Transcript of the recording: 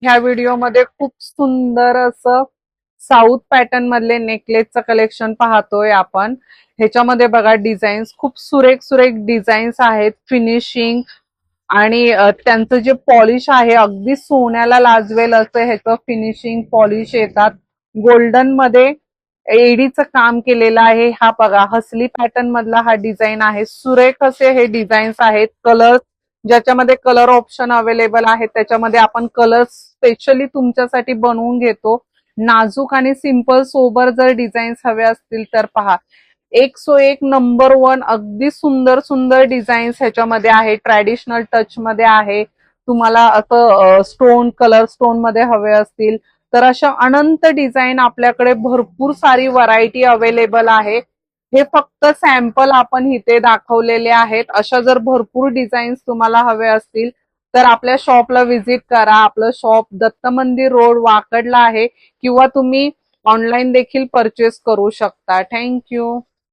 ह्या व्हिडिओमध्ये खूप सुंदर असं साऊथ पॅटर्न मधले नेकलेसचं कलेक्शन पाहतोय आपण. ह्याच्यामध्ये बघा डिझाईन्स खूप सुरेख सुरेख डिझाईन्स आहेत. फिनिशिंग आणि त्यांचं जे पॉलिश आहे अगदी सोन्याला लाजवेल असं ह्याचं फिनिशिंग पॉलिश येतात. गोल्डन मध्ये एडीचं काम केलेलं आहे. हा बघा हसली पॅटर्न मधला हा डिझाईन आहे. सुरेख असे हे डिझाईन्स आहेत. कलर ज्याच्यामध्ये कलर ऑप्शन अवेलेबल आहेत त्याच्यामध्ये आपण कलर स्पेशली तुमच्यासाठी बनवून घेतो. नाजूक आणि सिंपल सोबर जर डिझाईन्स हवे असतील तर पहा, एक सो एक नंबर वन अगदी सुंदर सुंदर डिझाईन्स ह्याच्यामध्ये आहे. ट्रॅडिशनल टच मध्ये आहे. तुम्हाला असं स्टोन कलर स्टोन मध्ये हवे असतील तर अशा अनंत डिझाईन आपल्याकडे भरपूर सारी व्हरायटी अवेलेबल आहे. हे फक्त सॅम्पल आपण इथे दाखवलेले आहेत. अशा जर भरपूर डिझाईन्स तुम्हाला हवे असतील तर आपल्या शॉपला व्हिजिट करा. आपलं शॉप दत्त मंदिर रोड वाकडला आहे किंवा तुम्ही ऑनलाईन देखील परचेस करू शकता. थँक्यू.